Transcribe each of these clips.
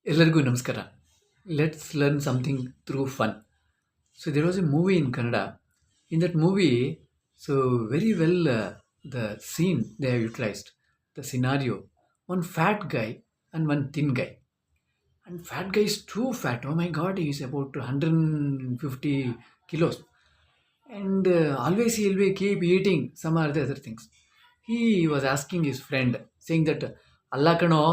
ಎಲ್ಲರಿಗೂ ನಮಸ್ಕಾರ. Let's learn something through fun. So there was a movie in Kannada. In that movie, so very well the scene they have utilized, the scenario. One fat guy and one thin guy. And fat guy is too fat. Oh my God, he is about 150 kilos. And always he will be keep eating some other things. He was asking his friend, saying that, ಅಲ್ಲ ಕಣೋ,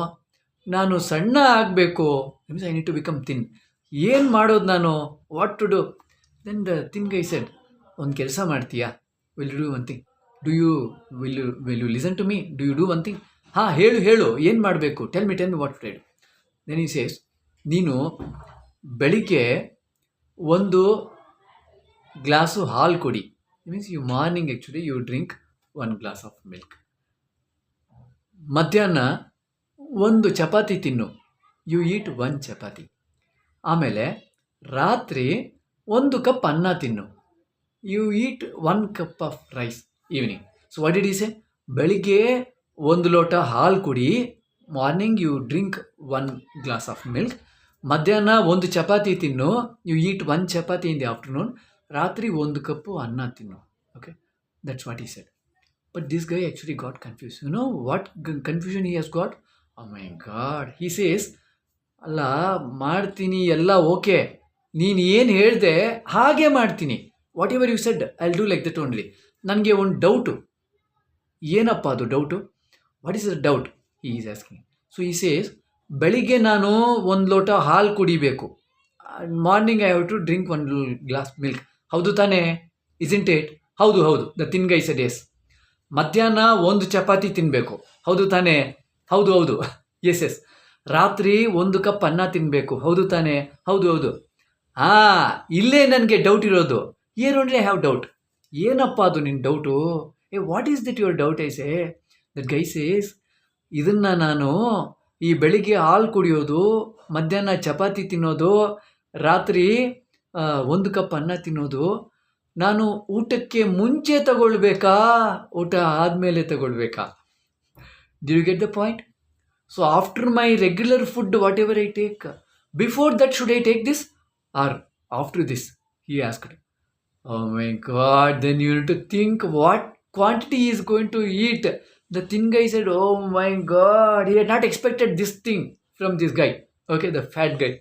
ನಾನು ಸಣ್ಣ ಆಗಬೇಕು, means I need to become thin. ಏನು ಮಾಡೋದು ನಾನು, what to do? Then the thin guy said, ಒಂದು ಕೆಲಸ ಮಾಡ್ತೀಯಾ? Will you do one thing? Will you listen to me? Do you do one thing? ಹಾಂ, ಹೇಳು ಏನು ಮಾಡಬೇಕು? Tell me what to do. Then he says, ನೀನು ಬೆಳಿಗ್ಗೆ ಒಂದು ಗ್ಲಾಸು ಹಾಲು ಕೊಡಿ. Means you morning actually you drink 1 glass of milk. ಮಧ್ಯಾಹ್ನ ಒಂದು ಚಪಾತಿ ತಿನ್ನು, ಯು ಈಟ್ 1 ಚಪಾತಿ. ಆಮೇಲೆ ರಾತ್ರಿ 1 ಕಪ್ ಅನ್ನ ತಿನ್ನು, you eat 1 cup of rice evening. So what did he say? ಬೆಳಿಗ್ಗೆ 1 ಲೋಟ ಹಾಲು ಕುಡಿ, morning you drink 1 glass of milk. ಮಧ್ಯಾಹ್ನ 1 ಚಪಾತಿ ತಿನ್ನು, you eat 1 chapati in the afternoon. ರಾತ್ರಿ 1 ಕಪ್ಪು ಅನ್ನ ತಿನ್ನು. Okay, that's what he said. But this guy actually got confused. You know what confusion he has got? Oh my God. He says, ಅಲ್ಲ ಮಾಡ್ತೀನಿ ಎಲ್ಲ okay, ನೀನು ಏನು ಹೇಳಿದೆ ಹಾಗೆ ಮಾಡ್ತೀನಿ. Whatever you said I will do like that only. ನನಗೆ ಒಂದು ಡೌಟು. ಏನಪ್ಪ ಅದು doubt? What is the doubt he is asking. So he says, ಬೆಳಿಗ್ಗೆ ನಾನು 1 ಲೋಟ ಹಾಲು ಕುಡಿಬೇಕು, morning I have to drink 1 glass milk. ಹೌದು ತಾನೇ? Isn't it? ಹೌದು. The thin guy said yes. ಮಧ್ಯಾಹ್ನ 1 ಚಪಾತಿ ತಿನ್ನಬೇಕು. ಹೌದು ತಾನೇ? ಹೌದು. ಎಸ್. ರಾತ್ರಿ 1 ಕಪ್ ಅನ್ನ ತಿನ್ನಬೇಕು. ಹೌದು ತಾನೇ? ಹೌದು. ಇಲ್ಲೇ ನನಗೆ ಡೌಟ್ ಇರೋದು. Air only I have doubt. ಏನಪ್ಪ ಅದು ನಿನ್ನ doubt? What is that your doubt? I say that Guy says, ಇದನ್ನು ನಾನು ಈ ಬೆಳಿಗ್ಗೆ ಹಾಲು ಕುಡಿಯೋದು, ಮಧ್ಯಾಹ್ನ ಚಪಾತಿ ತಿನ್ನೋದು, ರಾತ್ರಿ 1 ಕಪ್ ಅನ್ನ ತಿನ್ನೋದು, ನಾನು ಊಟಕ್ಕೆ ಮುಂಚೆ ತಗೊಳ್ಬೇಕಾ, ಊಟ ಆದಮೇಲೆ ತಗೊಳ್ಬೇಕಾ? Do you get the point? So after my regular food whatever I take, before that should I take this or after this? He asked. Oh my God, then you need to think what quantity he is going to eat. The thin guy said, oh my God, he had not expected this thing from this guy. Okay, the fat guy.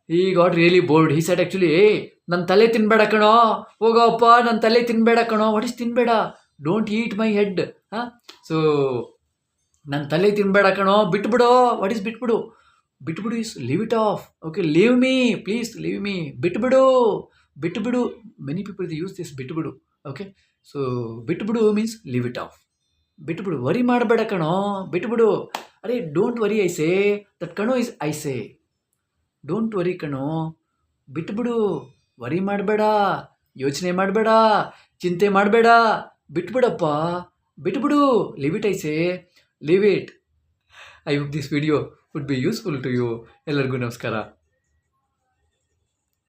He got really bored. He said actually, hey, ನನ್ನ ತಲೆ ತಿನ್ಬೇಡ ಕಣೋ, ಹೋಗಪ್ಪ, ನನ್ನ ತಲೆ ತಿನ್ಬೇಡ ಕಣೋ. What is ತಿನ್ಬೇಡ? Don't eat my head. So ನನ್ನ ತಲೆ ತಿನ್ಬೇಡ ಕಣೋ, ಬಿಟ್ಬಿಡು. ವಾಟ್ ಈಸ್ ಬಿಟ್ಬಿಡು? ಬಿಟ್ಬಿಡು is leave it off. Okay, leave me please, leave me. ಬಿಟ್ಬಿಡು. Many people they use this ಬಿಟ್ಬಿಡು. ಓಕೆ, ಸೊ ಬಿಟ್ಬಿಡು ಮೀನ್ಸ್ ಲೀವ್ ಇಟ್ ಆಫ್. ಬಿಟ್ಬಿಡು, ವರಿ ಮಾಡಬೇಡ ಕಣೋ, ಬಿಟ್ಬಿಡು. ಅರೆ don't worry I say, that ಕಣೋ is I say. Don't worry ಕಣೋ, ಬಿಟ್ಬಿಡು. ವರಿ ಮಾಡಬೇಡ, ಯೋಚನೆ ಮಾಡಬೇಡ, ಚಿಂತೆ ಮಾಡಬೇಡ, ಬಿಟ್ಬಿಡಪ್ಪ, ಬಿಟ್ಬಿಡು. Leave it I say, leave it. I hope this video would be useful to you. ಎಲ್ಲರಿಗೂ ನಮಸ್ಕಾರ.